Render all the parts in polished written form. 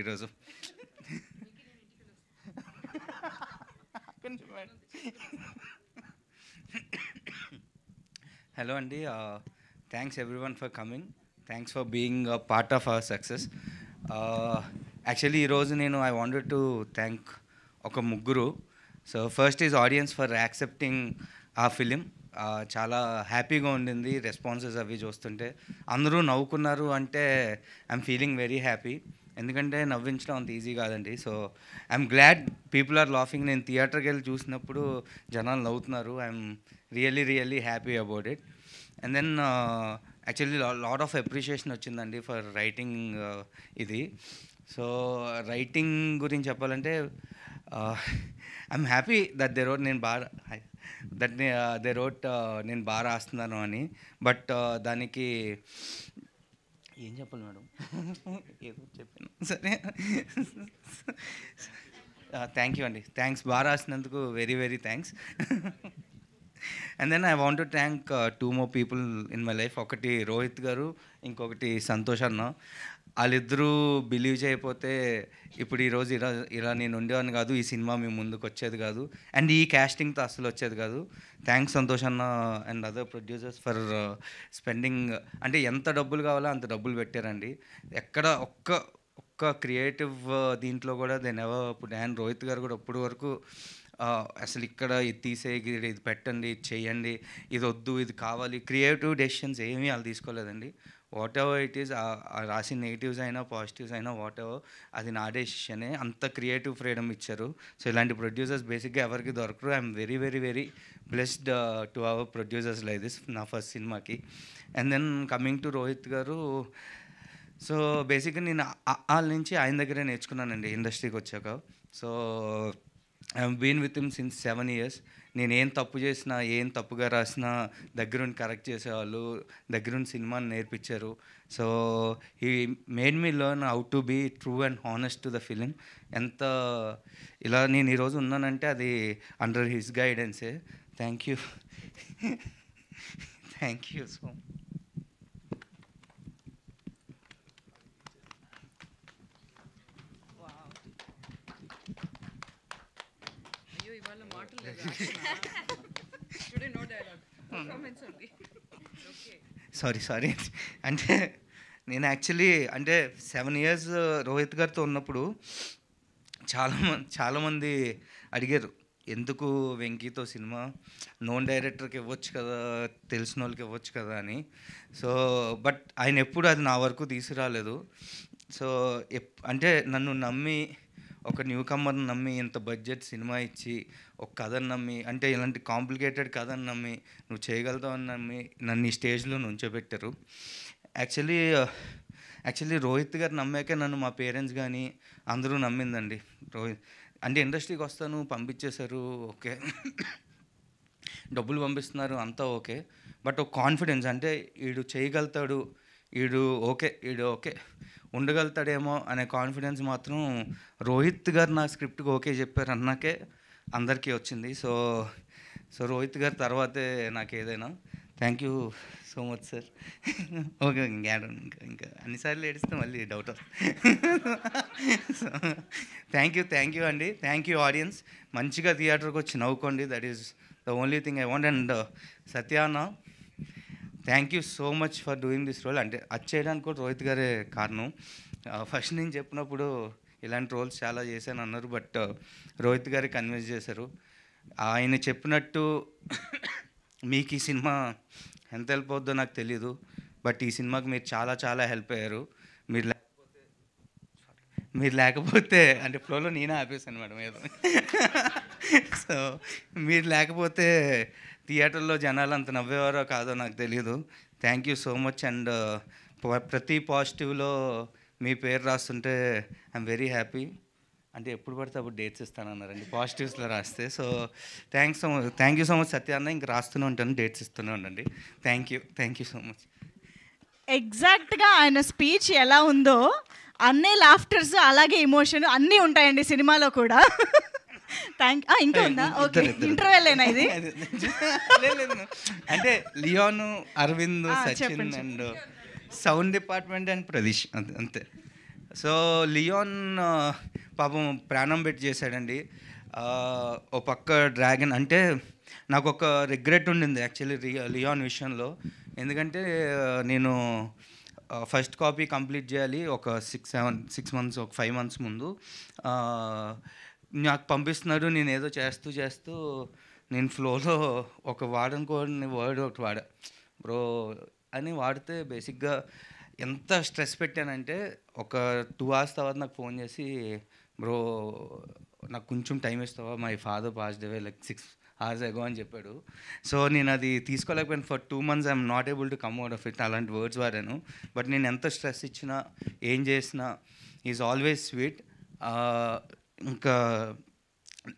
ఈరోజు. హలో అండి, thanks everyone for coming. Thanks for being part of our success. Actually ఈరోజు నేను I wanted to thank ఒక ముగ్గురు. So first is audience for accepting ఆ film. చాలా హ్యాపీగా ఉండింది రెస్పాన్సెస్ అవి చూస్తుంటే. అందరూ నవ్వుకున్నారు అంటే ఐఎమ్ ఫీలింగ్ వెరీ హ్యాపీ. ఎందుకంటే నవ్వించడం అంత ఈజీ కాదండి. So I'm glad people are laughing. నేను థియేటర్కి వెళ్ళి చూసినప్పుడు జనాలు నవ్వుతున్నారు. I'm really happy about it. And then actually lot of appreciation వచ్చిందండి ఫర్ రైటింగ్ ఇది. సో రైటింగ్ గురించి చెప్పాలంటే I'm happy that they wrote నేను బాగా దే రోట్ నేను బాగా రాస్తున్నాను అని. బట్ దానికి ఏం చెప్పాలి మేడం, ఏదో చెప్పాను సరే. థ్యాంక్ యూ అండి, థ్యాంక్స్. బాగా రాసినందుకు very thanks. And then I want to thank 2 more people in my life. ఒకటి రోహిత్ గారు, ఇంకొకటి సంతోష్ అన్న. వాళ్ళిద్దరూ బిలీవ్ చేయకపోతే ఇప్పుడు ఈరోజు ఇలా నేను ఉండేవాడిని కాదు, ఈ సినిమా మీ ముందుకు వచ్చేది కాదు, అండ్ ఈ క్యాస్టింగ్తో అసలు వచ్చేది కాదు. థ్యాంక్స్ సంతోష్ అన్న and other producers for spending. అంటే ఎంత డబ్బులు కావాలో అంత డబ్బులు పెట్టారండి. ఎక్కడ ఒక్క క్రియేటివ్ దీంట్లో కూడా they never put. And Rohit గారు కూడా అప్పటి వరకు అసలు ఇక్కడ ఇది తీసేయి, ఇది పెట్టండి, ఇది చేయండి, ఇది వద్దు, ఇది కావాలి, క్రియేటివ్ డెసిషన్స్ ఏమీ వాళ్ళు తీసుకోలేదండి. వాట్ ఎవర్ ఇట్ ఈస్, రాసిన నెగిటివ్స్ అయినా పాజిటివ్స్ అయినా వాట్ ఎవర్, అది నా డెసిషనే. అంత క్రియేటివ్ ఫ్రీడమ్ ఇచ్చారు. సో ఇలాంటి ప్రొడ్యూసర్స్ బేసిక్గా ఎవరికి దొరకరు. I'm very blessed to our producers like this నా ఫస్ట్ సినిమాకి. And then coming to Rohit garu, so బేసిక్గా నేను వాళ్ళ నుంచి ఆయన దగ్గరే నేర్చుకున్నానండి ఇండస్ట్రీకి వచ్చాక. So I been with him since 7 years. నేను ఏం తప్పు చేసినా, ఏం తప్పుగా రాసినా దగ్గరుండి కరెక్ట్ చేసేవాళ్ళు, దగ్గరుండి సినిమాని నేర్పించారు. So he made me learn how to be true and honest to the film. ఎంత ఇలా నేను ఈరోజు ఉన్నానంటే అది అండర్ హిస్ గైడెన్సే. Thank you thank you so much. Sorry అంటే నేను యాక్చువల్లీ అంటే 7 years రోహిత్ గారితో ఉన్నప్పుడు చాలామంది అడిగారు, ఎందుకు వెంకీతో సినిమా, నోన్ డైరెక్టర్కి ఇవ్వచ్చు కదా, తెలిసిన వాళ్ళకి ఇవ్వచ్చు కదా అని. సో బట్ ఆయన ఎప్పుడు అది నా వరకు తీసుకురాలేదు. సో అంటే నన్ను నమ్మి, ఒక న్యూ కమ్మర్ని నమ్మి, ఇంత బడ్జెట్ సినిమా ఇచ్చి, ఒక కథను నమ్మి, అంటే ఇలాంటి కాంప్లికేటెడ్ కథను నమ్మి, నువ్వు చేయగలుగుతావని నమ్మి నన్ను ఈ స్టేజ్లో నుంచోబెట్టారు. యాక్చువల్లీ రోహిత్ గారు నమ్మాకే నన్ను మా పేరెంట్స్ కానీ అందరూ నమ్మిందండి. రోహిత్ అంటే ఇండస్ట్రీకి వస్తాను పంపించేశారు, ఓకే, డబ్బులు పంపిస్తున్నారు అంతా ఓకే, బట్ ఒక కాన్ఫిడెన్స్, అంటే వీడు చేయగలుగుతాడు, వీడు ఓకే ఉండగలుగుతాడేమో అనే కాన్ఫిడెన్స్ మాత్రం రోహిత్ గారు నా స్క్రిప్ట్కి ఓకే చెప్పారు అన్నాకే అందరికీ వచ్చింది. సో రోహిత్ గారి తర్వాతే నాకు ఏదైనా. Thank you so much sir. Okay, ఇంకా అన్నిసార్లు ఏడిస్తే మళ్ళీ డౌట్ వస్తుంది. సో థ్యాంక్ యూ అండి. Thank you audience. మంచిగా థియేటర్కి వచ్చి నవ్వుకోండి, that is the only thing I want. And సత్యాన, thank you so much for doing this role. అంటే అది చేయడానికి కూడా రోహిత్ గారే కారణం. ఫస్ట్ నేను చెప్పినప్పుడు ఇలాంటి రోల్స్ చాలా చేశాను అన్నారు, బట్ రోహిత్ గారే కన్విన్స్ చేశారు. ఆయన చెప్పినట్టు మీకు ఈ సినిమా ఎంత హెల్ప్ అవుద్దో నాకు తెలీదు, బట్ ఈ సినిమాకి మీరు చాలా హెల్ప్ అయ్యారు. మీరు లేకపోతే అంటే ఫ్లోలో నేనే ఆపేశాను మేడం ఏదో. సో మీరు లేకపోతే థియేటర్లో జనాలు అంత నవ్వేవారో కాదో నాకు తెలియదు. Thank you so much. And ప్రతి పాజిటివ్లో మీ పేరు రాస్తుంటే ఐఎమ్ వెరీ హ్యాపీ. అంటే ఎప్పుడు పడితే అప్పుడు డేట్స్ ఇస్తానన్నారండి పాజిటివ్స్లో రాస్తే. So thank you so much Satya అన్న. ఇంక రాస్తూనే ఉంటాను, డేట్స్ ఇస్తూనే ఉండండి. Thank you so much. ఎగ్జాక్ట్గా ఆయన స్పీచ్ ఎలా ఉందో అన్నీ లాఫ్టర్స్ అలాగే ఎమోషన్ అన్నీ ఉంటాయండి సినిమాలో కూడా. ఇంకా ఉందా? ఓకే, ఇంటర్వెల్లేనా ఇది? అంటే Leon, Aravind, Sachin and sound department and Pradeesh అంతే. సో లియోన్ పాపం ప్రాణం పెట్టి చేశాడండి. ఓ పక్క డ్రాగన్ అంటే నాకు ఒక రిగ్రెట్ ఉండింది యాక్చువల్లీ లియోన్ విషయంలో. ఎందుకంటే నేను ఫస్ట్ కాపీ కంప్లీట్ చేయాలి ఒక 6 మంత్స్ ఒక 5 మంత్స్ ముందు. నాకు పంపిస్తున్నాడు, నేను ఏదో చేస్తూ నేను ఫ్లోలో ఒక వాడనుకోని వర్డ్ ఒకటి వాడా, బ్రో అని వాడితే బేసిక్గా ఎంత స్ట్రెస్ పెట్టానంటే ఒక 2 hours తర్వాత నాకు ఫోన్ చేసి, బ్రో నాకు కొంచెం టైం ఇస్తావా, my father passed away like 6 hours ago అని చెప్పాడు. సో నేను అది తీసుకోలేకపోయాను. For 2 months I'm not able to come out of it. అలాంటి వర్డ్స్ వాడాను. బట్ నేను ఎంత స్ట్రెస్ ఇచ్చినా ఏం చేసినా ఈజ్ ఆల్వేస్ స్వీట్. ఇంకా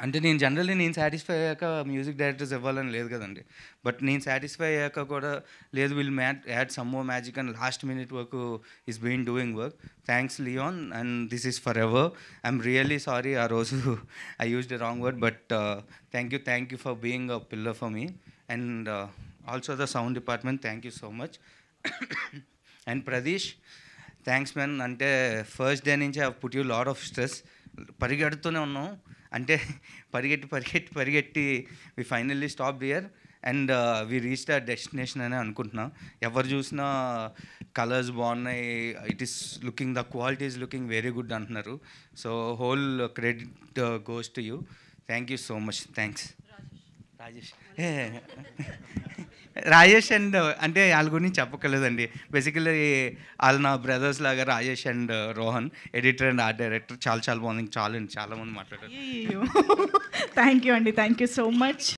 అంటే నేను జనరల్లీ నేను సాటిస్ఫై అయ్యాక మ్యూజిక్ డైరెక్టర్స్ ఇవ్వాలని లేదు కదండి. బట్ నేను సాటిస్ఫై అయ్యాక కూడా లేదు, will add some more magic and last minute వరకు is been doing work. Thanks Leon and this is forever. I'm really sorry ఆ రోజు I used a wrong word, but thank you for being a pillar for me and also the sound department, thank you so much. And Pradeesh, thanks man. అంటే first day నుంచి I put you lot of stress. పరిగెడుతూనే ఉన్నాం, అంటే పరిగెట్టి వి finally stop here and we reach the destination అని అనుకుంటున్నాం. ఎవరు చూసినా కలర్స్ బాగున్నాయి, it is looking, the quality is looking very good అంటున్నారు. So whole credit goes to you. Thank you so much. Thanks Rajesh and అంటే వాళ్ళ గురించి చెప్పక్కర్లేదండి. బేసికలీ వాళ్ళు నా బ్రదర్స్ లాగా. Rajesh and Rohan, editor and art director. చాలా బాగుంది. చాలా మంది మాట్లాడారు. థ్యాంక్ యూ అండి, థ్యాంక్ యూ సో మచ్.